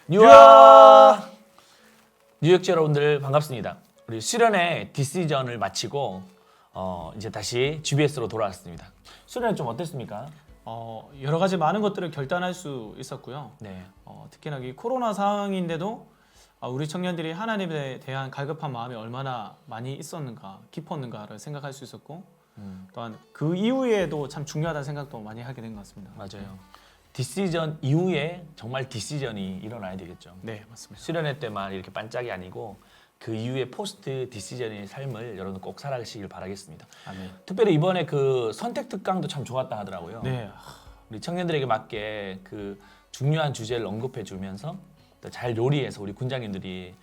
뉴욕! 뉴욕 여러분들 반갑습니다. 우리 수련회 디시전을 마치고 이제 다시 GBS로 돌아왔습니다. 수련회 좀 어땠습니까? 여러 가지 많은 것들을 결단할 수 있었고요. 네. 특히나 이 코로나 상황인데도 우리 청년들이 하나님에 대한 갈급한 마음이 얼마나 많이 있었는가, 깊었는가를 생각할 수 있었고 또한 그 이후에도 참 중요하다는 생각도 많이 하게 된 것 같습니다. 맞아요. 디시전 이후에 정말 디시전이 일어나야 되겠죠. 네, 맞습니다. 수련회 때만 이렇게 반짝이 아니고 그 이후에 포스트 디시전의 삶을 여러분 꼭 살아가시길 바라겠습니다. 아멘. 특별히 이번에 그 선택 특강도 참 좋았다 하더라고요. 네, 우리 청년들에게 맞게 그 중요한 주제를 언급해 주면서 또 잘 요리해서 우리 군장님들이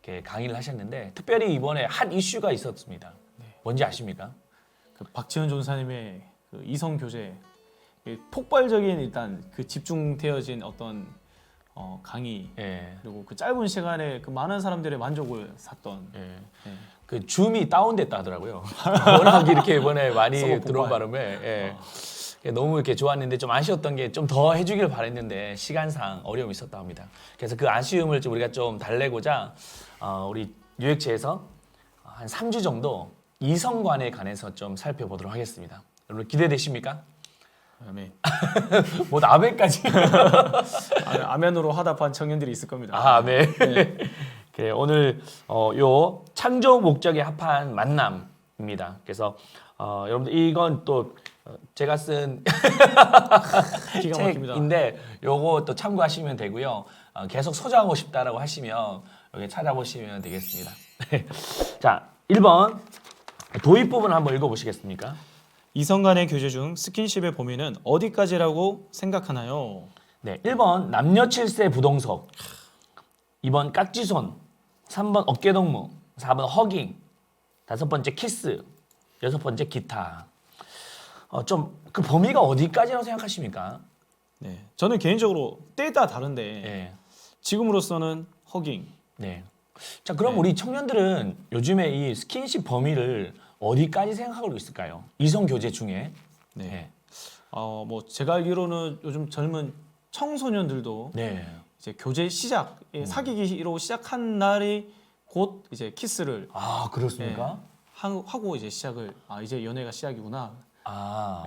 이렇게 강의를 하셨는데 특별히 이번에 핫 이슈가 있었습니다. 뭔지 아십니까? 그 박지현 전사님의 그 이성 교제 폭발적인 일단 그 집중되어진 어떤 강의 예. 그리고 그 짧은 시간에 그 많은 사람들의 만족을 샀던 예. 네. 그 줌이 다운됐다 하더라고요. 워낙 이렇게 이번에 많이 서버 들어온 폭발. 바람에 너무 이렇게 좋았는데 좀 아쉬웠던 게 좀 더 해주길 바랬는데 시간상 어려움이 있었다 합니다. 그래서 그 아쉬움을 좀 우리가 좀 달래고자 우리 뉴욕체에서 한 3주 정도 이성관에 관해서 좀 살펴보도록 하겠습니다. 여러분 기대되십니까? 아멘. 뭐 아멘까지. 아멘으로 화답한 청년들이 있을 겁니다. 아, 네. 그래, 오늘 요 창조 목적에 합한 만남입니다. 그래서 여러분들 이건 또 제가 쓴 기가 막힙니다. 책인데 요거 또 참고하시면 되고요. 계속 소장하고 싶다라고 하시면 여기 찾아보시면 되겠습니다. 자, 1번 도입 부분 한번 읽어보시겠습니까? 이성 간의 교제 중 스킨십의 범위는 어디까지라고 생각하나요? 네, 1번 남녀 7세 부동석, 2번 깍지손, 3번 어깨동무, 4번 허깅, 5번째 키스, 6번째 기타. 좀 그 범위가 어디까지라고 생각하십니까? 네, 저는 개인적으로 때에 따라 다른데 네. 지금으로서는 허깅. 네. 자, 그럼 네. 우리 청년들은 요즘에 이 스킨십 범위를 어디까지 생각하고 있을까요? 이성 교제 중에. 네. 네. 뭐 제가 알기로는 요즘 젊은 청소년들도 네. 이제 교제 시작, 사귀기로 시작한 날이 곧 이제 키스를 아, 그렇습니까? 하고 이제 시작을 이제 연애가 시작이구나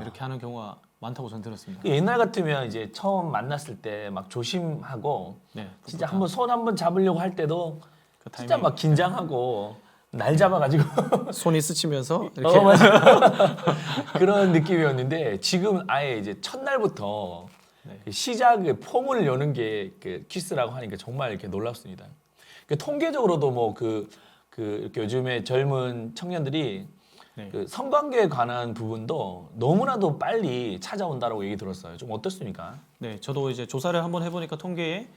이렇게 하는 경우가 많다고 저는 들었습니다. 옛날 같으면 이제 처음 만났을 때 막 조심하고 네, 진짜 한번 손 한번 잡으려고 할 때도 그 진짜 타이밍 막 긴장하고 날 잡아가지고 손이 스치면서 이렇게 맞아. 그런 느낌이었는데 지금 아예 이제 첫날부터 네. 시작의 포문을 여는 게 그 키스라고 하니까 정말 이렇게 놀랍습니다. 통계적으로도 뭐 이렇게 요즘에 젊은 청년들이 네. 그 성관계에 관한 부분도 너무나도 빨리 찾아온다라고 얘기 들었어요. 좀 어떻습니까? 네, 저도 이제 조사를 한번 해보니까 통계에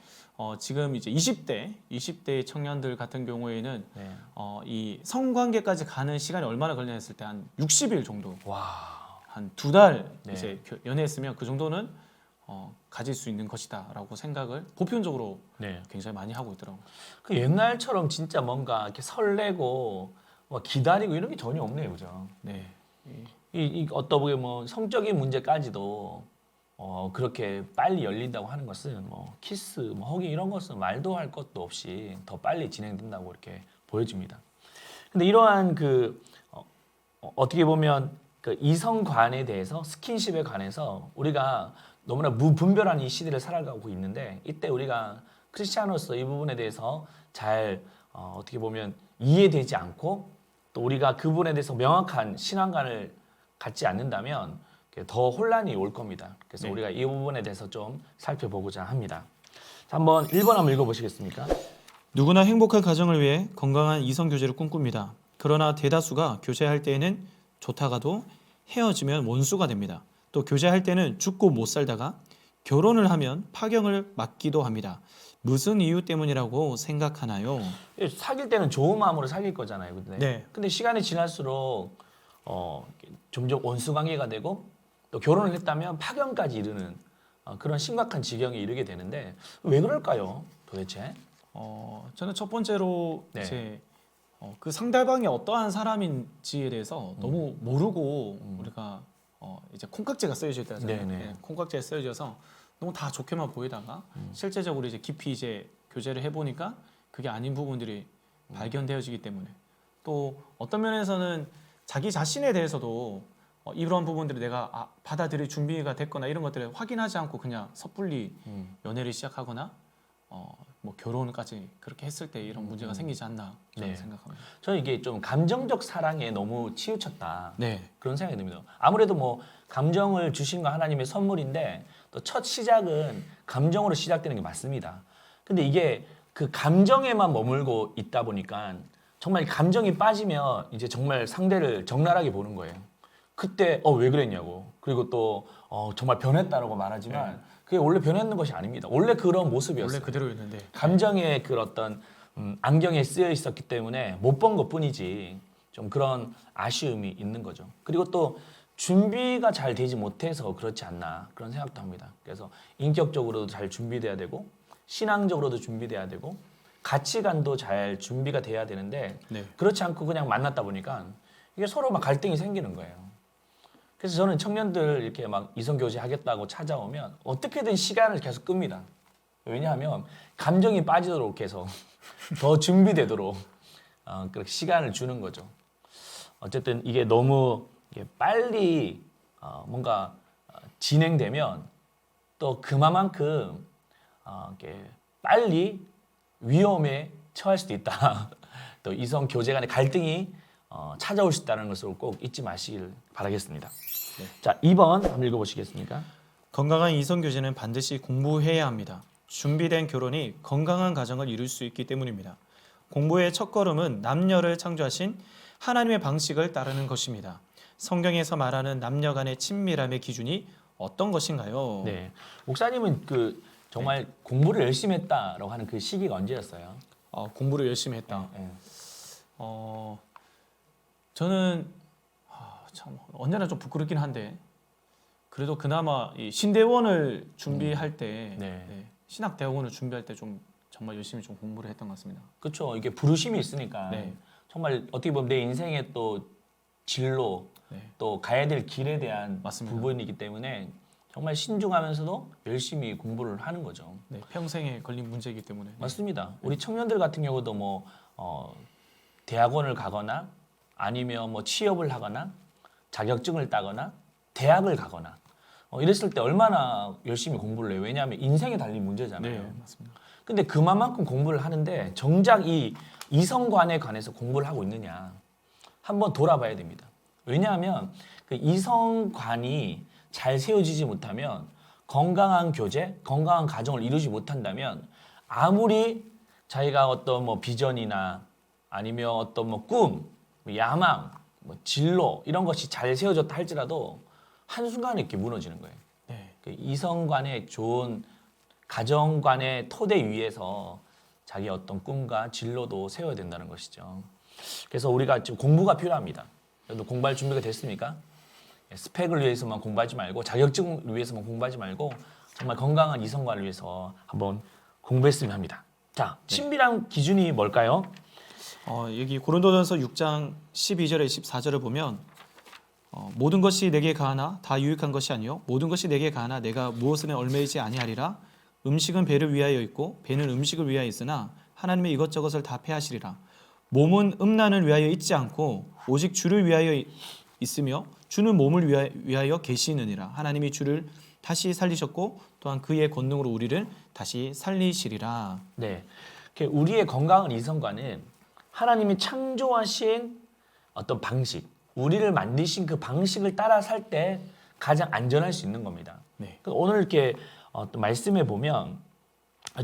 지금 이제 20대 청년들 같은 경우에는 네. 이 성관계까지 가는 시간이 얼마나 걸리냐 했을 때 한 60일 정도, 와. 한 2달 네. 이제 연애했으면 그 정도는 가질 수 있는 것이다라고 생각을 보편적으로 네. 굉장히 많이 하고 있더라고요. 그 옛날처럼 진짜 뭔가 이렇게 설레고 뭐 기다리고 이런 게 전혀 없네요, 그죠? 네, 이 어떤 보게 뭐 성적인 문제까지도 그렇게 빨리 열린다고 하는 것은 뭐 키스, 뭐 허기 이런 것은 말도 할 것도 없이 더 빨리 진행된다고 이렇게 보여집니다. 근데 이러한 어떻게 보면 그 이성관에 대해서 스킨십에 관해서 우리가 너무나 무분별한 이 시대를 살아가고 있는데 이때 우리가 크리스찬으로서 이 부분에 대해서 잘 어떻게 보면 이해되지 않고 또 우리가 그 부분에 대해서 명확한 신앙관을 갖지 않는다면 더 혼란이 올 겁니다. 그래서 네. 우리가 이 부분에 대해서 좀 살펴보고자 합니다. 자, 한번 1번 한번 읽어보시겠습니까? 누구나 행복한 가정을 위해 건강한 이성 교제를 꿈꿉니다. 그러나 대다수가 교제할 때에는 좋다가도 헤어지면 원수가 됩니다. 또 교제할 때는 죽고 못 살다가 결혼을 하면 파경을 맞기도 합니다. 무슨 이유 때문이라고 생각하나요? 사귈 때는 좋은 마음으로 사귈 거잖아요. 근데, 네. 근데 시간이 지날수록 점점 원수 관계가 되고 또 결혼을 했다면 파경까지 이르는 그런 심각한 지경에 이르게 되는데 왜 그럴까요? 도대체? 저는 첫 번째로 네. 이제 그 상대방이 어떠한 사람인지에 대해서 너무 모르고 우리가 이제 콩깍지가 쓰여져 있다잖아요. 네네. 네, 콩깍지가 쓰여져서 너무 다 좋게만 보이다가 실제적으로 이제 깊이 이제 교제를 해보니까 그게 아닌 부분들이 발견되어지기 때문에 또 어떤 면에서는 자기 자신에 대해서도 이런 부분들을 내가 받아들일 준비가 됐거나 이런 것들을 확인하지 않고 그냥 섣불리 연애를 시작하거나 뭐 결혼까지 그렇게 했을 때 이런 문제가 생기지 않나 저는 네. 생각합니다. 저는 이게 좀 감정적 사랑에 너무 치우쳤다. 네, 그런 생각이 듭니다. 아무래도 뭐 감정을 주신 거 하나님의 선물인데 또 첫 시작은 감정으로 시작되는 게 맞습니다. 근데 이게 그 감정에만 머물고 있다 보니까 정말 감정이 빠지면 이제 정말 상대를 적나라하게 보는 거예요. 그때 왜 그랬냐고. 그리고 또 정말 변했다라고 말하지만 그게 원래 변했는 것이 아닙니다. 원래 그런 모습이었어요. 원래 그대로였는데 감정의 그 어떤 안경에 쓰여 있었기 때문에 못 본 것뿐이지 좀 그런 아쉬움이 있는 거죠. 그리고 또 준비가 잘 되지 못해서 그렇지 않나 그런 생각도 합니다. 그래서 인격적으로도 잘 준비돼야 되고 신앙적으로도 준비돼야 되고 가치관도 잘 준비가 돼야 되는데 네. 그렇지 않고 그냥 만났다 보니까 이게 서로 막 갈등이 생기는 거예요. 그래서 저는 청년들 이렇게 막 이성 교제 하겠다고 찾아오면 어떻게든 시간을 계속 끕니다. 왜냐하면 감정이 빠지도록 해서 더 준비되도록 그렇게 시간을 주는 거죠. 어쨌든 이게 너무 빨리 뭔가 진행되면 또 그만큼 이렇게 빨리 위험에 처할 수도 있다. 또 이성 교제 간의 갈등이 찾아올 수 있다는 것을 꼭 잊지 마시길 바라겠습니다. 네. 자, 2번 한번 읽어보시겠습니까? 건강한 이성 교제는 반드시 공부해야 합니다. 준비된 결혼이 건강한 가정을 이룰 수 있기 때문입니다. 공부의 첫걸음은 남녀를 창조하신 하나님의 방식을 따르는 것입니다. 성경에서 말하는 남녀 간의 친밀함의 기준이 어떤 것인가요? 네, 목사님은 그 정말 공부를 열심히 했다라고 하는 그 시기가 언제였어요? 공부를 열심히 했다. 네. 저는 참 언제나 좀 부끄럽긴 한데 그래도 그나마 이 신대원을 준비할 때 네. 신학대학원을 준비할 때 좀 정말 열심히 좀 공부를 했던 것 같습니다. 그렇죠. 이게 부르심이 있으니까 네. 정말 어떻게 보면 내 인생의 또 진로 네. 또 가야 될 길에 대한 맞습니다. 부분이기 때문에 정말 신중하면서도 열심히 공부를 하는 거죠. 네, 평생에 걸린 문제이기 때문에. 맞습니다. 우리 청년들 같은 경우도 뭐 대학원을 가거나 아니면 뭐 취업을 하거나 자격증을 따거나 대학을 가거나 이랬을 때 얼마나 열심히 공부를 해요. 왜냐하면 인생에 달린 문제잖아요. 네, 맞습니다. 근데 그만큼 공부를 하는데 정작 이 이성관에 관해서 공부를 하고 있느냐 한번 돌아봐야 됩니다. 왜냐하면 그 이성관이 잘 세워지지 못하면 건강한 교제, 건강한 가정을 이루지 못한다면 아무리 자기가 어떤 뭐 비전이나 아니면 어떤 뭐 꿈, 뭐 야망, 뭐 진로 이런 것이 잘 세워졌다 할지라도 한순간에 이렇게 무너지는 거예요. 네. 그 이성관의 좋은 가정관의 토대 위에서 자기 어떤 꿈과 진로도 세워야 된다는 것이죠. 그래서 우리가 지금 공부가 필요합니다. 그래도 공부할 준비가 됐습니까? 스펙을 위해서만 공부하지 말고 자격증을 위해서만 공부하지 말고 정말 건강한 이성관을 위해서 한번 공부했으면 합니다. 자, 친밀한 기준이 뭘까요? 여기 고린도전서 6장 12절에 14절을 보면 모든 것이 내게 가하나 다 유익한 것이 아니요 모든 것이 내게 가하나 내가 무엇은 얽매이지 아니하리라. 음식은 배를 위하여 있고 배는 음식을 위하여 있으나 하나님의 이것저것을 다 패하시리라. 몸은 음란을 위하여 있지 않고 오직 주를 위하여 있으며 주는 몸을 위하여 계시느니라. 하나님이 주를 다시 살리셨고 또한 그의 권능으로 우리를 다시 살리시리라. 네, 우리의 건강한 이성관은 하나님이 창조하신 어떤 방식, 우리를 만드신 그 방식을 따라 살 때 가장 안전할 수 있는 겁니다. 네. 오늘 이렇게 또 말씀해 보면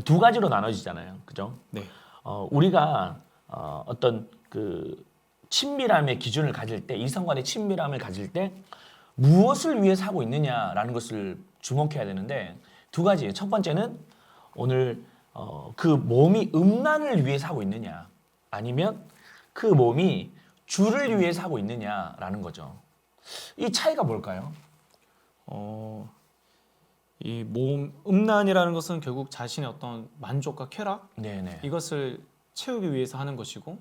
두 가지로 나눠지잖아요, 그죠? 네. 우리가 어떤 그 친밀함의 기준을 가질 때, 이성간의 친밀함을 가질 때 무엇을 위해서 하고 있느냐라는 것을 주목해야 되는데 두 가지예요. 첫 번째는 오늘 그 몸이 음란을 위해서 하고 있느냐, 아니면 그 몸이 주를 위해서 하고 있느냐라는 거죠. 이 차이가 뭘까요? 이 몸 음란이라는 것은 결국 자신의 어떤 만족과 쾌락 네네. 이것을 채우기 위해서 하는 것이고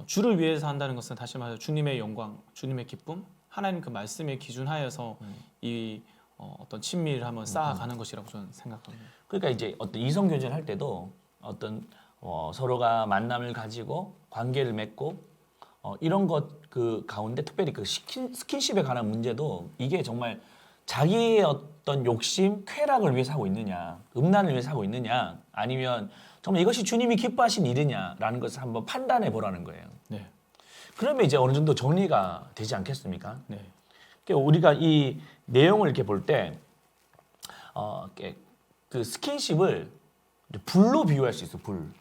주를 위해서 한다는 것은 다시 말해서 주님의 영광, 주님의 기쁨, 하나님 그 말씀의 기준하에서 이 어떤 친밀을 한번 쌓아가는 것이라고 저는 생각합니다. 그러니까 이제 어떤 이성 교제를 할 때도 어떤 서로가 만남을 가지고 관계를 맺고 이런 것 그 가운데 특별히 그 스킨십에 관한 문제도 이게 정말 자기의 어떤 욕심, 쾌락을 위해서 하고 있느냐, 음란을 위해서 하고 있느냐, 아니면 정말 이것이 주님이 기뻐하신 일이냐라는 것을 한번 판단해 보라는 거예요. 네, 그러면 이제 어느 정도 정리가 되지 않겠습니까? 네, 그러니까 우리가 이 내용을 이렇게 볼 때, 그 스킨십을 불로 비유할 수 있어. 불.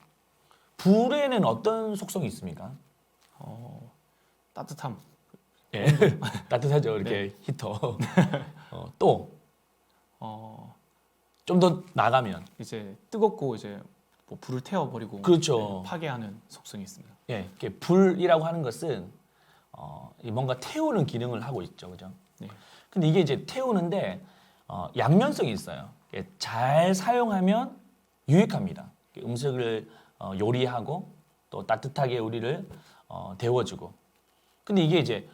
불에는 어떤 속성이 있습니까? 따뜻함. 예. 따뜻하죠. 이렇게 히터. 또 좀 어, 더 나가면 이제 뜨겁고 이제 뭐 불을 태워버리고 그렇죠. 파괴하는 속성이 있습니다. 예, 이렇게 불이라고 하는 것은 이 뭔가 태우는 기능을 하고 있죠, 그죠? 네, 근데 이게 이제 태우는데 양면성이 있어요. 이게 잘 사용하면 유익합니다. 음식을 요리하고 또 따뜻하게 우리를 데워주고. 근데 이게 이제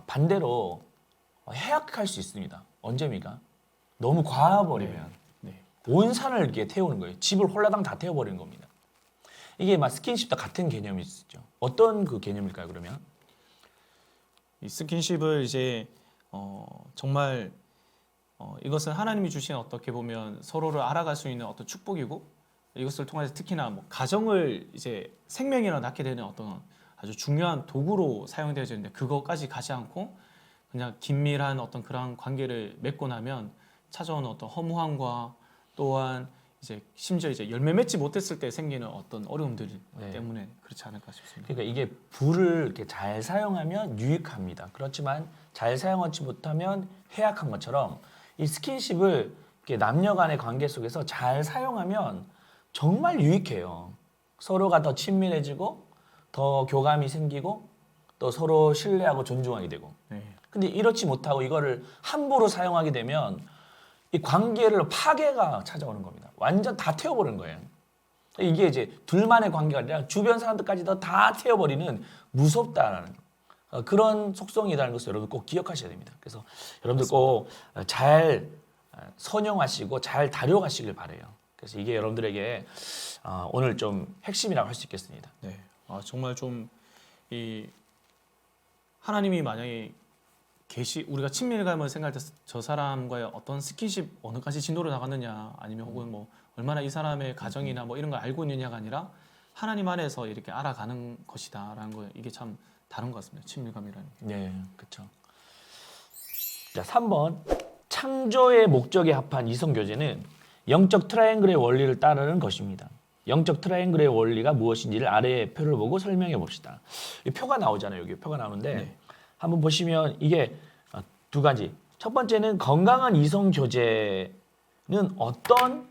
반대로 해악할 수 있습니다. 언제입니까? 너무 과해버리면 네, 온 산을 이렇게 태우는 거예요. 집을 홀라당 다 태워버리는 겁니다. 이게 막 스킨십도 같은 개념이 있죠. 어떤 그 개념일까요, 그러면? 이 스킨십을 이제 정말 이것은 하나님이 주신 어떻게 보면 서로를 알아갈 수 있는 어떤 축복이고 이것을 통해서 특히나 뭐 가정을 이제 생명이나 낳게 되는 어떤 아주 중요한 도구로 사용되어지는데 그것까지 가지 않고 그냥 긴밀한 어떤 그런 관계를 맺고 나면 찾아오는 어떤 허무함과 또한 이제 심지어 이제 열매 맺지 못했을 때 생기는 어떤 어려움들 네. 때문에 그렇지 않을까 싶습니다. 그러니까 이게 불을 이렇게 잘 사용하면 유익합니다. 그렇지만 잘 사용하지 못하면 해악한 것처럼 이 스킨십을 이렇게 남녀 간의 관계 속에서 잘 사용하면 정말 유익해요. 서로가 더 친밀해지고 더 교감이 생기고 또 서로 신뢰하고 존중하게 되고. 네. 근데 이렇지 못하고 이거를 함부로 사용하게 되면 이 관계를 파괴가 찾아오는 겁니다. 완전 다 태워버리는 거예요. 이게 이제 둘만의 관계가 아니라 주변 사람들까지도 다 태워버리는 무섭다라는 그런 속성이라는 것을 여러분 꼭 기억하셔야 됩니다. 그래서 여러분들 꼭 잘 선용하시고 잘 다뤄가시길 바래요. 그래서 이게 여러분들에게 오늘 좀 핵심이라고 할 수 있겠습니다. 네. 정말 좀 이 하나님이 만약에 우리가 친밀감을 생각할 때 저 사람과의 어떤 스킨십 어느까지 진도로 나갔느냐 아니면 혹은 뭐 얼마나 이 사람의 가정이나 뭐 이런 걸 알고 있느냐가 아니라 하나님 안에서 이렇게 알아가는 것이다라는 거 이게 참 다른 것 같습니다. 친밀감이라는 게. 네, 그렇죠. 자, 3번 창조의 목적에 합한 이성 교제는 영적 트라이앵글의 원리를 따르는 것입니다. 영적 트라이앵글의 원리가 무엇인지를 아래의 표를 보고 설명해 봅시다. 이 표가 나오잖아요. 여기 표가 나오는데 네. 한번 보시면 이게 두 가지. 첫 번째는 건강한 이성 교제는 어떤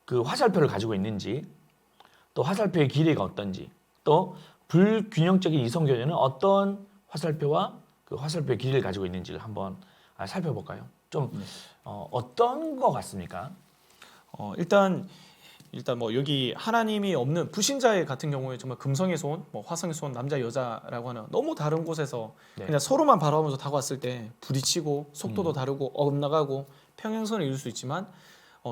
그 화살표를 가지고 있는지, 또 화살표의 길이가 어떤지, 또 불균형적인 이성 교제는 어떤 화살표와 그 화살표의 길이를 가지고 있는지를 한번 살펴볼까요? 좀 어떤 거 같습니까? 일단 뭐 여기 하나님이 없는 불신자의 같은 경우에 정말 금성의 소원, 뭐 화성의 소원, 남자 여자라고 하는 너무 다른 곳에서 네. 그냥 서로만 바라보면서 다가왔을 때 부딪히고 속도도 다르고 엇나가고 평행선을 이룰 수 있지만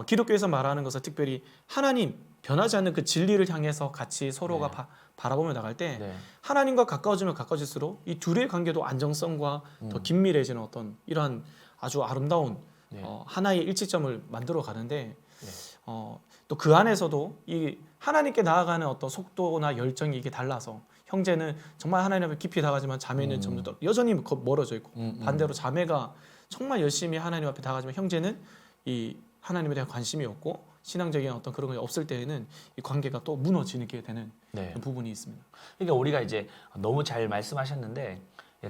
기독교에서 말하는 것은 특별히 하나님 변하지 않는 그 진리를 향해서 같이 서로가 네. 바라보며 나갈 때 네. 하나님과 가까워지면 가까워질수록 이 둘의 관계도 안정성과 더 긴밀해지는 어떤 이러한 아주 아름다운 네. 하나의 일치점을 만들어 가는데 네. 또 그 안에서도 이 하나님께 나아가는 어떤 속도나 열정이 이게 달라서 형제는 정말 하나님 앞에 깊이 다가지만 자매는 점점 여전히 멀어져 있고 반대로 자매가 정말 열심히 하나님 앞에 다가지만 형제는 이 하나님에 대한 관심이 없고 신앙적인 어떤 그런 게 없을 때에는 이 관계가 또 무너지게 되는 네. 그런 부분이 있습니다. 그러니까 우리가 이제 너무 잘 말씀하셨는데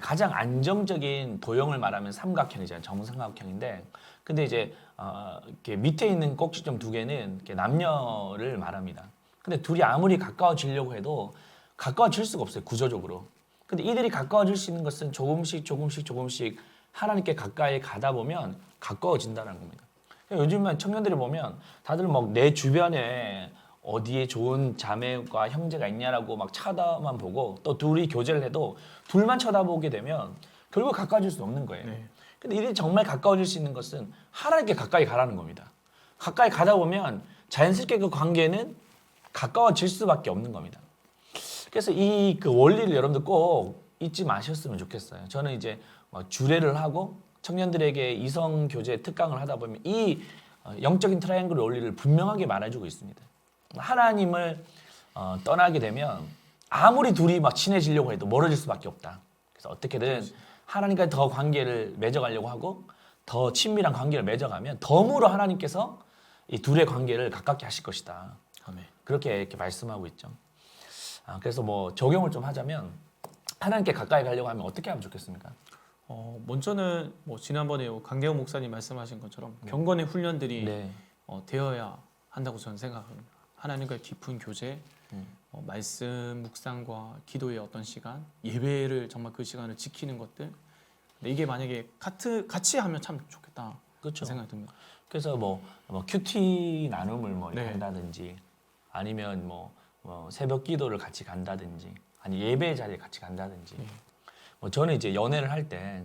가장 안정적인 도형을 말하면 삼각형이잖아요. 정삼각형인데 근데 이제 이렇게 밑에 있는 꼭지점 두 개는 이렇게 남녀를 말합니다. 근데 둘이 아무리 가까워지려고 해도 가까워질 수가 없어요. 구조적으로. 근데 이들이 가까워질 수 있는 것은 조금씩 하나님께 가까이 가다 보면 가까워진다는 겁니다. 요즘은 청년들이 보면 다들 막 내 주변에 어디에 좋은 자매과 형제가 있냐라고 막 쳐다만 보고 또 둘이 교제를 해도 둘만 쳐다보게 되면 결국 가까워질 수 없는 거예요. 네. 근데 이들이 정말 가까워질 수 있는 것은 하나님께 가까이 가라는 겁니다. 가까이 가다 보면 자연스럽게 그 관계는 가까워질 수밖에 없는 겁니다. 그래서 이 그 원리를 여러분들 꼭 잊지 마셨으면 좋겠어요. 저는 이제 주례를 하고 청년들에게 이성 교제 특강을 하다 보면 이 영적인 트라이앵글 원리를 분명하게 말해주고 있습니다. 하나님을 떠나게 되면 아무리 둘이 막 친해지려고 해도 멀어질 수밖에 없다. 그래서 어떻게든 하나님과 더 관계를 맺어가려고 하고 더 친밀한 관계를 맺어가면 덤으로 하나님께서 이 둘의 관계를 가깝게 하실 것이다. 아멘. 그렇게 이렇게 말씀하고 있죠. 그래서 뭐 적용을 좀 하자면 하나님께 가까이 가려고 하면 어떻게 하면 좋겠습니까? 먼저는 뭐 지난번에 강대호 목사님 말씀하신 것처럼 경건의 훈련들이 네. 되어야 한다고 저는 생각합니다. 하나님과의 깊은 교제, 말씀 묵상과 기도의 어떤 시간, 예배를 정말 그 시간을 지키는 것들. 근데 이게 만약에 같이 하면 참 좋겠다. 그렇죠. 생각이 듭니다. 그래서 뭐 큐티 나눔을 네. 한다든지 아니면 뭐 새벽 기도를 같이 간다든지 아니 예배 자리에 같이 간다든지 저는 이제 연애를 할 때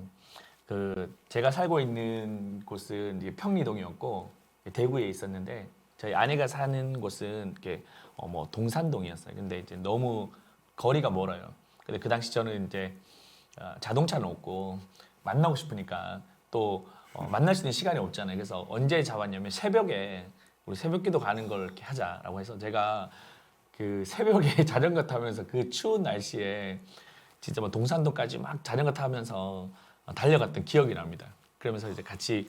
그 제가 살고 있는 곳은 이제 평리동이었고 대구에 있었는데 저희 아내가 사는 곳은 이렇게 뭐 동산동이었어요. 근데 이제 너무 거리가 멀어요. 근데 그 당시 저는 이제 자동차는 없고 만나고 싶으니까 또 만날 수 있는 시간이 없잖아요. 그래서 언제 잡았냐면 새벽에 우리 새벽기도 가는 걸 이렇게 하자라고 해서 제가 그 새벽에 자전거 타면서 그 추운 날씨에 진짜 뭐 동산도까지 막 자전거 타면서 달려갔던 기억이 납니다. 그러면서 이제 같이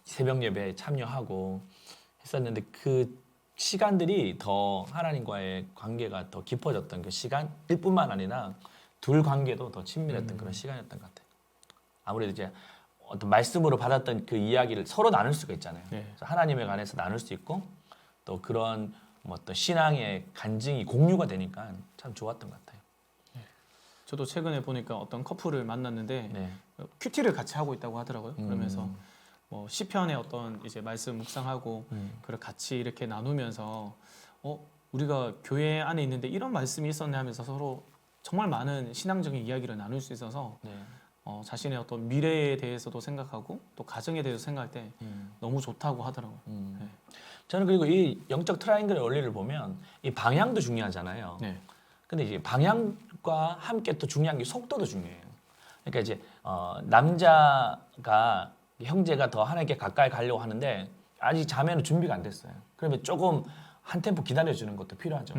새벽 예배에 참여하고 했었는데 그 시간들이 더 하나님과의 관계가 더 깊어졌던 그 시간일 뿐만 아니라 둘 관계도 더 친밀했던 그런 시간이었던 것 같아요. 아무래도 이제 어떤 말씀으로 받았던 그 이야기를 서로 나눌 수가 있잖아요. 네. 그래서 하나님에 관해서 나눌 수 있고 또 그런 뭐 어떤 신앙의 간증이 공유가 되니까 참 좋았던 것 같아요. 저도 최근에 보니까 어떤 커플을 만났는데 네. 큐티를 같이 하고 있다고 하더라고요. 그러면서 뭐 시편의 어떤 이제 말씀 묵상하고 그걸 같이 이렇게 나누면서 우리가 교회 안에 있는데 이런 말씀이 있었네 하면서 서로 정말 많은 신앙적인 이야기를 나눌 수 있어서 네. 자신의 어떤 미래에 대해서도 생각하고 또 가정에 대해서 생각할 때 너무 좋다고 하더라고요. 네. 저는 그리고 이 영적 트라이앵글의 원리를 보면 이 방향도 중요하잖아요. 네. 근데 이제 방향과 함께 또 중요한 게 속도도 중요해요. 그러니까 이제 남자가 형제가 더 하나님께 가까이 가려고 하는데 아직 자매는 준비가 안 됐어요. 그러면 조금 한 템포 기다려주는 것도 필요하죠.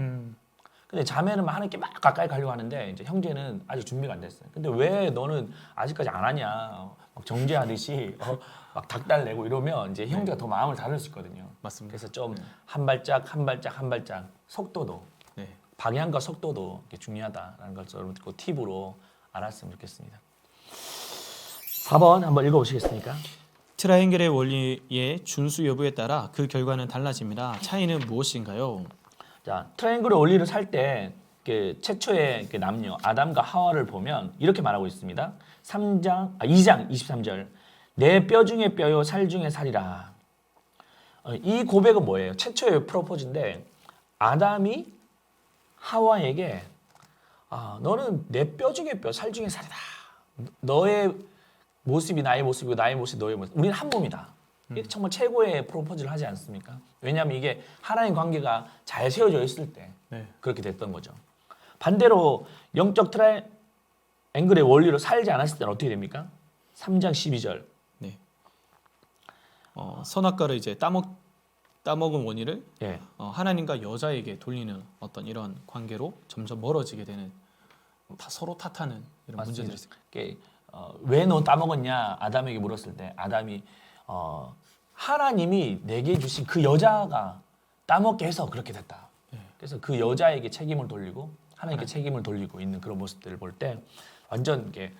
근데 자매는 막 하나님께 막 가까이 가려고 하는데 이제 형제는 아직 준비가 안 됐어요. 근데 왜 너는 아직까지 안 하냐? 막 정죄하듯이 막 닭달 내고 이러면 이제 형제가 더 마음을 다룰 수 있거든요. 맞습니다. 그래서 좀 한 발짝 한 발짝 한 발짝 속도도 네. 방향과 속도도 중요하다라는 걸 여러분들 그 팁으로 알았으면 좋겠습니다. 4번 한번 읽어보시겠습니까? 트라이앵글의 원리의 준수 여부에 따라 그 결과는 달라집니다. 차이는 무엇인가요? 자, 트라이앵글의 원리를 살 때 최초의 남녀 아담과 하와를 보면 이렇게 말하고 있습니다. 2장 23절 내 뼈 중에 뼈요 살 중에 살이라. 이 고백은 뭐예요? 최초의 프로포즈인데 아담이 하와에게 너는 내 뼈 중에 뼈 살 중에 살이다. 너의 모습이 나의 모습이고 나의 모습이 너의 모습. 우리는 한 몸이다. 이게 정말 최고의 프로포즈를 하지 않습니까? 왜냐하면 이게 하나님 관계가 잘 세워져 있을 때 네. 그렇게 됐던 거죠. 반대로 영적 트라이앵글의 원리로 살지 않았을 때는 어떻게 됩니까? 3장 12절. 네. 선악과를 이제 따먹은 원인을 예. 하나님과 여자에게 돌리는 어떤 이런 관계로 점점 멀어지게 되는 서로 탓하는 이런 문제들이 있어요. 왜 너 따먹었냐 아담에게 물었을 때 아담이 하나님이 내게 주신 그 여자가 따먹게 해서 그렇게 됐다. 그래서 그 여자에게 책임을 돌리고 하나님께 책임을 돌리고 있는 그런 모습들을 볼 때 완전 이게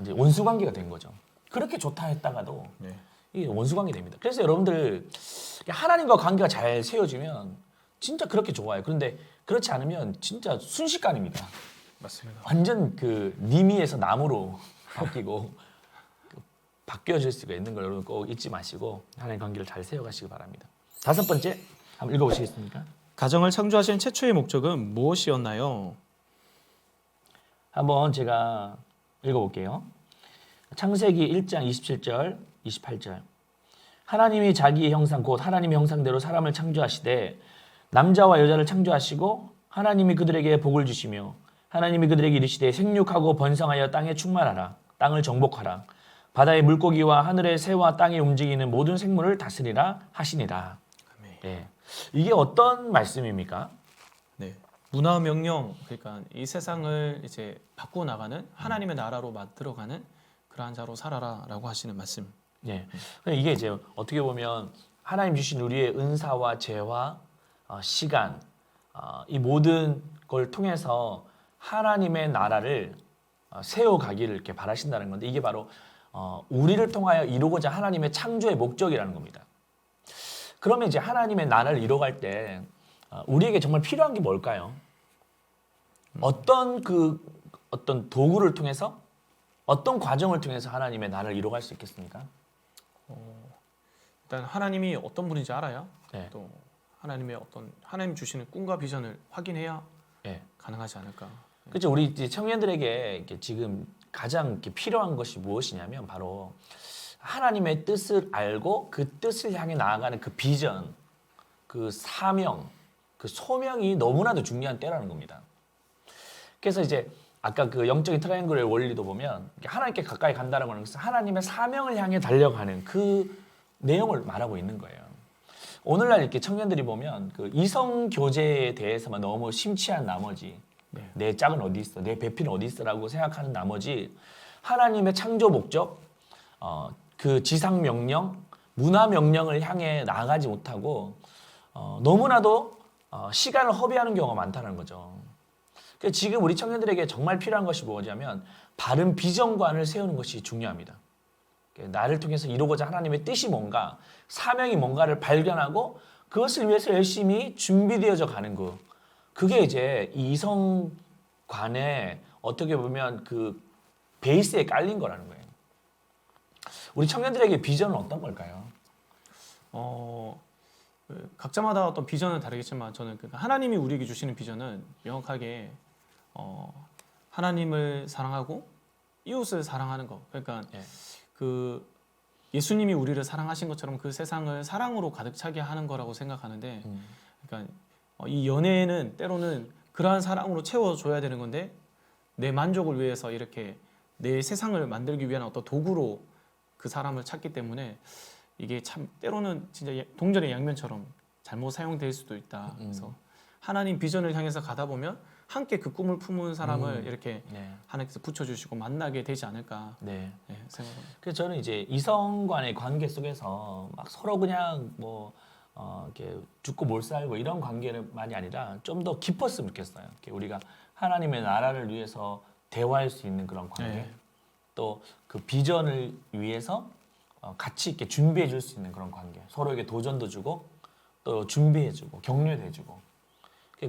이제 원수 관계가 된 거죠. 그렇게 좋다 했다가도 이게 원수 관계 됩니다. 그래서 여러분들 하나님과 관계가 잘 세워지면 진짜 그렇게 좋아요. 그런데 그렇지 않으면 진짜 순식간입니다. 맞습니다. 완전 그 니미에서 나무로 바뀌고 바뀌어질 수가 있는 걸 여러분 꼭 잊지 마시고 하나님 관계를 잘 세워가시기 바랍니다. 5번째 한번 읽어보시겠습니까? 가정을 창조하신 최초의 목적은 무엇이었나요? 한번 제가 읽어볼게요. 창세기 1장 27절, 28절. 하나님이 자기의 형상 곧 하나님의 형상대로 사람을 창조하시되 남자와 여자를 창조하시고 하나님이 그들에게 복을 주시며 하나님이 그들에게 이르시되 생육하고 번성하여 땅에 충만하라. 땅을 정복하라. 바다의 물고기와 하늘의 새와 땅에 움직이는 모든 생물을 다스리라 하시니라. 네. 이게 어떤 말씀입니까? 네. 문화 명령, 그러니까 이 세상을 이제 바꾸어 나가는 하나님의 나라로 만들어가는 그러한 자로 살아라라고 하시는 말씀. 네. 이게 이제 어떻게 보면 하나님 주신 우리의 은사와 재화, 시간, 이 모든 걸 통해서 하나님의 나라를 세워가기를 이렇게 바라신다는 건데 이게 바로 우리를 통하여 이루고자 하나님의 창조의 목적이라는 겁니다. 그러면 이제 하나님의 나라를 이뤄갈 때 우리에게 정말 필요한 게 뭘까요? 어떤 도구를 통해서 어떤 과정을 통해서 하나님의 나라를 이뤄갈 수 있겠습니까? 일단 하나님이 어떤 분인지 알아야 네. 또 하나님 주시는 꿈과 비전을 확인해야 네. 가능하지 않을까. 그렇죠. 우리 이제 청년들에게 이렇게 지금 가장 이렇게 필요한 것이 무엇이냐면 바로 하나님의 뜻을 알고 그 뜻을 향해 나아가는 그 비전, 그 사명, 그 소명이 너무나도 중요한 때라는 겁니다. 그래서 이제 아까 그 영적인 트라이앵글의 원리도 보면 하나님께 가까이 간다는 것은 하나님의 사명을 향해 달려가는 그 내용을 말하고 있는 거예요. 오늘날 이렇게 청년들이 보면 그 이성 교제에 대해서만 너무 심취한 나머지 내 짝은 어디 있어, 내 배필은 어디 있어라고 생각하는 나머지 하나님의 창조 목적, 그 지상 명령, 문화 명령을 향해 나아가지 못하고 너무나도 시간을 허비하는 경우가 많다는 거죠. 그래서 지금 우리 청년들에게 정말 필요한 것이 뭐냐면 바른 비전관을 세우는 것이 중요합니다. 나를 통해서 이루고자 하나님의 뜻이 뭔가, 사명이 뭔가를 발견하고 그것을 위해서 열심히 준비되어져 가는 거. 그게 이제 이 이성관에 어떻게 보면 그 베이스에 깔린 거라는 거예요. 우리 청년들에게 비전은 어떤 걸까요? 각자마다 어떤 비전은 다르겠지만 저는 하나님이 우리에게 주시는 비전은 명확하게 하나님을 사랑하고 이웃을 사랑하는 거. 그러니까 예. 그 예수님이 우리를 사랑하신 것처럼 그 세상을 사랑으로 가득 차게 하는 거라고 생각하는데, 그러니까 이 연애는 때로는 그러한 사랑으로 채워줘야 되는 건데 내 만족을 위해서 이렇게 내 세상을 만들기 위한 어떤 도구로 그 사람을 찾기 때문에 이게 참 때로는 진짜 동전의 양면처럼 잘못 사용될 수도 있다. 그래서 하나님 비전을 향해서 가다 보면 함께 그 꿈을 품은 사람을 이렇게 하나님께서 붙여주시고 만나게 되지 않을까 생각합니다. 그래서 저는 이제 이성 간의 관계 속에서 막 서로 그냥 뭐 이렇게 죽고 몰살고 이런 관계만이 아니라 좀 더 깊었으면 좋겠어요. 이렇게 우리가 하나님의 나라를 위해서 대화할 수 있는 그런 관계, 또 그 비전을 위해서 같이 이렇게 준비해 줄 수 있는 그런 관계, 서로에게 도전도 주고 또 준비해 주고 격려도 해주고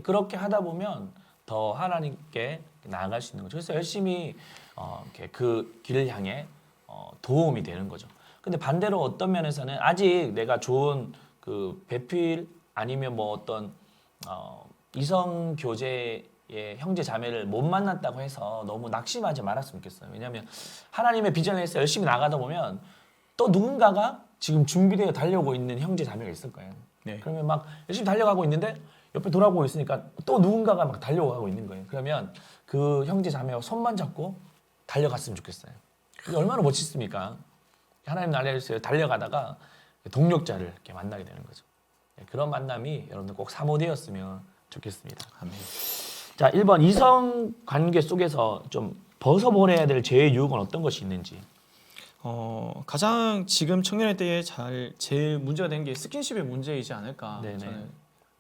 그렇게 하다 보면 더 하나님께 나아갈 수 있는 거죠. 그래서 열심히 이렇게 그 길을 향해 도움이 되는 거죠. 근데 반대로 어떤 면에서는 아직 내가 좋은 그 배필 아니면 뭐 어떤 이성 교제의 형제 자매를 못 만났다고 해서 너무 낙심하지 말았으면 좋겠어요. 왜냐하면 하나님의 비전을 위해서 열심히 나가다 보면 또 누군가가 지금 준비되어 달려오고 있는 형제 자매가 있을 거예요. 그러면 막 열심히 달려가고 있는데 옆에 돌아보고 있으니까 또 누군가가 막 달려가고 있는 거예요. 그러면 그 형제 자매와 손만 잡고 달려갔으면 좋겠어요. 이게 얼마나 멋있습니까? 하나님 나라에서 달려가다가 동력자를 이렇게 만나게 되는 거죠. 그런 만남이 여러분들 꼭 사모되었으면 좋겠습니다. 아멘. 자, 1번 이성 관계 속에서 좀 벗어버려야 될 죄의 유혹은 어떤 것이 있는지. 가장 지금 청년의 때에 제일 문제가 된 게 스킨십의 문제이지 않을까 저는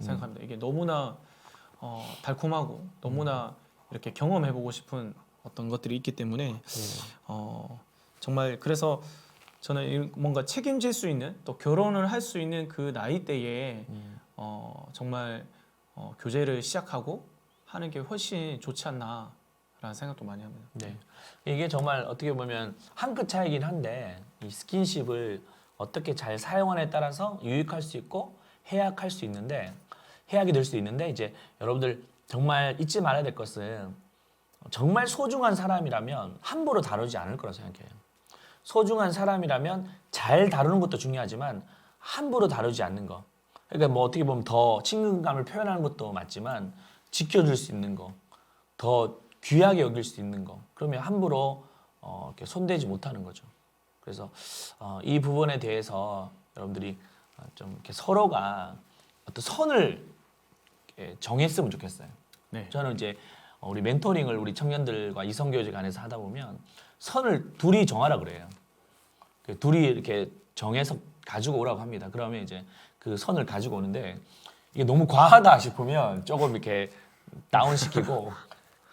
생각합니다. 이게 너무나 달콤하고 너무나 이렇게 경험해보고 싶은 어떤 것들이 있기 때문에 정말 그래서 저는 뭔가 책임질 수 있는 또 결혼을 할 수 있는 그 나이 때에 정말 교제를 시작하고 하는 게 훨씬 좋지 않나라는 생각도 많이 합니다. 네, 이게 정말 어떻게 보면 한 끗 차이긴 한데 이 스킨십을 어떻게 잘 사용하냐에 따라서 유익할 수 있고 해악할 수 있는데 해악이 될 수 있는데 이제 여러분들 정말 잊지 말아야 될 것은 정말 소중한 사람이라면 함부로 다루지 않을 거라 생각해요. 소중한 사람이라면 잘 다루는 것도 중요하지만 함부로 다루지 않는 거. 그러니까 뭐 어떻게 보면 더 친근감을 표현하는 것도 맞지만 지켜줄 수 있는 거, 더 귀하게 여길 수 있는 거. 그러면 함부로 이렇게 손대지 못하는 거죠. 그래서 이 부분에 대해서 여러분들이 좀 이렇게 서로가 어떤 선을 이렇게 정했으면 좋겠어요. 네. 저는 이제 우리 멘토링을 우리 청년들과 이성교제관에서 하다 보면 선을 둘이 정하라 그래요. 그 둘이 이렇게 정해서 가지고 오라고 합니다. 그러면 이제 그 선을 가지고 오는데 이게 너무 과하다 싶으면 조금 이렇게 다운시키고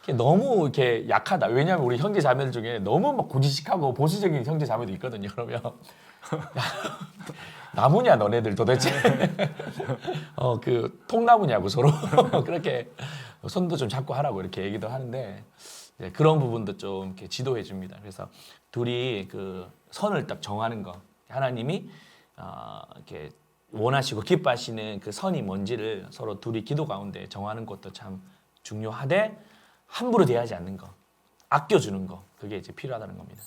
이게 너무 이렇게 약하다. 왜냐하면 우리 형제 자매들 중에 너무 막 고지식하고 보수적인 형제 자매도 있거든요. 그러면 나무냐 너네들 도대체 그 통나무냐고 서로 그렇게 손도 좀 잡고 하라고 이렇게 얘기도 하는데 이제 그런 부분도 좀 이렇게 지도해 줍니다. 그래서 둘이 그 선을 딱 정하는 거 하나님이 이렇게 원하시고 기뻐하시는 그 선이 뭔지를 서로 둘이 기도 가운데 정하는 것도 참 중요하되 함부로 대하지 않는 거, 아껴주는 거 그게 이제 필요하다는 겁니다.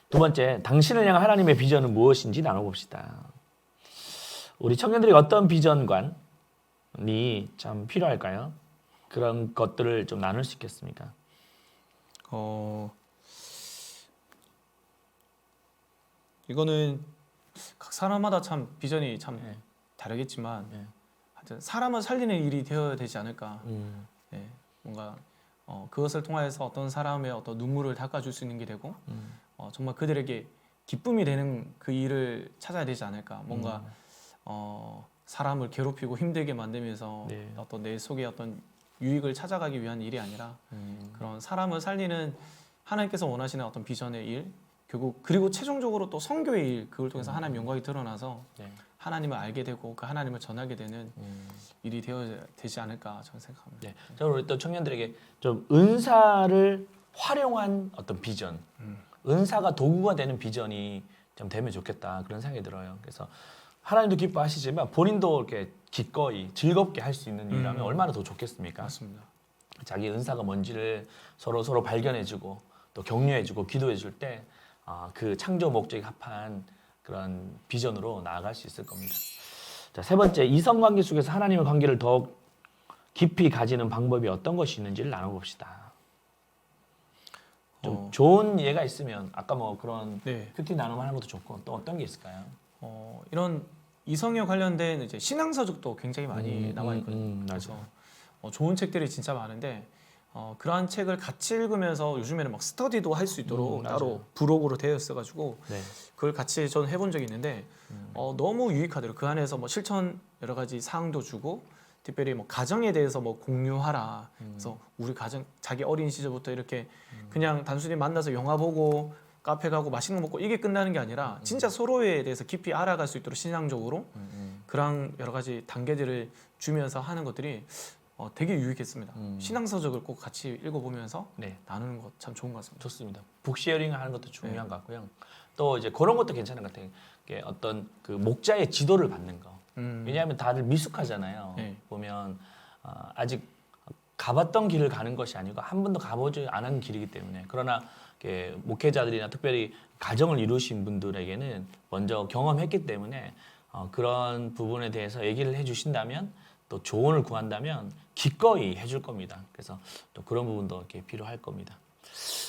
두 번째, 당신을 향한 하나님의 비전은 무엇인지 나눠봅시다. 우리 청년들이 어떤 비전관이 참 필요할까요? 그런 것들을 좀 나눌 수 있겠습니까? 이거는 각 사람마다 참 비전이 참 네. 다르겠지만 네. 하여튼 사람을 살리는 일이 되어야 되지 않을까. 네, 뭔가 그것을 통하여서 어떤 사람의 어떤 눈물을 닦아줄 수 있는 게 되고 정말 그들에게 기쁨이 되는 그 일을 찾아야 되지 않을까. 뭔가 사람을 괴롭히고 힘들게 만들면서 네. 어떤 내 속에 어떤 유익을 찾아가기 위한 일이 아니라 그런 사람을 살리는 하나님께서 원하시는 어떤 비전의 일, 결국 그리고 최종적으로 또 선교의 일, 그걸 통해서 하나님 영광이 드러나서 네. 하나님을 알게 되고 그 하나님을 전하게 되는 일이 되어야 되지 않을까 저는 생각합니다. 네. 저는 우리 또 청년들에게 좀 은사를 활용한 어떤 비전, 은사가 도구가 되는 비전이 좀 되면 좋겠다 그런 생각이 들어요. 그래서 하나님도 기뻐하시지만 본인도 이렇게 기꺼이 즐겁게 할 수 있는 일이라면 얼마나 더 좋겠습니까? 맞습니다. 자기 은사가 뭔지를 서로 발견해주고 또 격려해주고 기도해줄 때 그 창조 목적에 합한 그런 비전으로 나아갈 수 있을 겁니다. 자, 세 번째, 이성관계 속에서 하나님의 관계를 더욱 깊이 가지는 방법이 어떤 것이 있는지를 나눠봅시다. 좀 좋은 예가 있으면 아까 뭐 그런 네. 큐티 나눔하는 것도 좋고 또 어떤 게 있을까요? 이런 이성에 관련된 이제 신앙서적도 굉장히 많이 나와 있거든요. 맞아. 그래서 좋은 책들이 진짜 많은데 그러한 책을 같이 읽으면서 요즘에는 막 스터디도 할 수 있도록 맞아요. 따로 부록으로 되어 있어가지고 네. 그걸 같이 전 해본 적이 있는데 너무 유익하더라고요. 그 안에서 뭐 실천 여러 가지 사항도 주고 특별히 뭐 가정에 대해서 뭐 공유하라. 그래서 우리 가정 자기 어린 시절부터 이렇게 그냥 단순히 만나서 영화 보고 카페 가고 맛있는 거 먹고 이게 끝나는 게 아니라 진짜 서로에 대해서 깊이 알아갈 수 있도록 신앙적으로 그런 여러 가지 단계들을 주면서 하는 것들이 되게 유익했습니다. 신앙서적을 꼭 같이 읽어보면서 네. 나누는 것 참 좋은 것 같습니다. 좋습니다. 북쉐어링 하는 것도 중요한 것 같고요. 또 이제 그런 것도 괜찮은 것 같아요. 이게 어떤 그 목자의 지도를 받는 거. 왜냐하면 다들 미숙하잖아요. 네. 보면 아직 가봤던 길을 가는 것이 아니고 한 번도 가보지 않은 길이기 때문에 그러나 이렇게 목회자들이나 특별히 가정을 이루신 분들에게는 먼저 경험했기 때문에 그런 부분에 대해서 얘기를 해주신다면 또 조언을 구한다면 기꺼이 해줄 겁니다. 그래서 또 그런 부분도 이렇게 필요할 겁니다.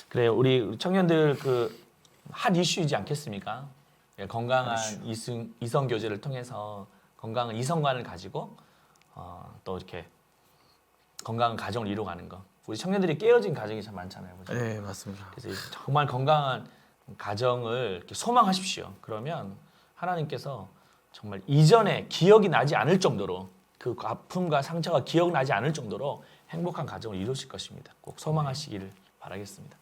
그래 우리 청년들 그 핫 이슈이지 않겠습니까? 예, 건강한 이성 교제를 통해서 건강한 이성관을 가지고 또 이렇게 건강한 가정을 이루어가는 거. 우리 청년들이 깨어진 가정이 참 많잖아요. 그죠? 네, 맞습니다. 그래서 정말 건강한 가정을 이렇게 소망하십시오. 그러면 하나님께서 정말 이전에 기억이 나지 않을 정도로 그 아픔과 상처가 기억나지 않을 정도로 행복한 가정을 이루실 것입니다. 꼭 소망하시기를 바라겠습니다.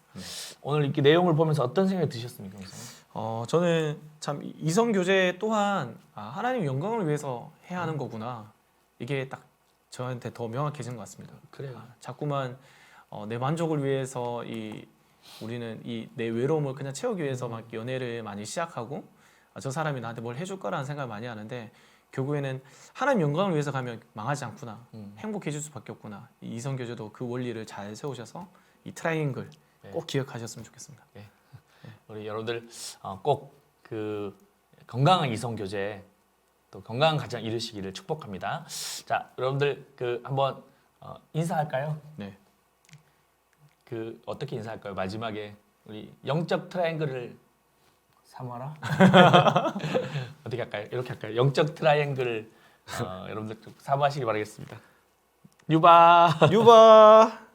오늘 이렇게 내용을 보면서 어떤 생각이 드셨습니까, 선생님? 저는 참 이성 교제 또한 하나님 영광을 위해서 해야 하는 거구나. 이게 딱 저한테 더 명확해진 것 같습니다. 그래요. 자꾸만 내 만족을 위해서 우리는 이 내 외로움을 그냥 채우기 위해서 막 연애를 많이 시작하고 저 사람이 나한테 뭘 해줄 거라는 생각을 많이 하는데 결국에는 하나님 영광을 위해서 가면 망하지 않구나. 행복해질 수밖에 없구나. 이 이성 교제도 그 원리를 잘 세우셔서 이 트라이앵글 꼭 기억하셨으면 좋겠습니다. 우리 여러분들 꼭 그 건강한 이성 교제 또 건강한 가정 이루시기를 축복합니다. 자, 여러분들 그 한번 인사할까요? 네. 그 어떻게 인사할까요? 마지막에 우리 영적 트라이앵글을 삼아라. 어떻게 할까요? 이렇게 할까요? 영적 트라이앵글을 여러분들 좀 사모하시기 바라겠습니다. 유바. 유바.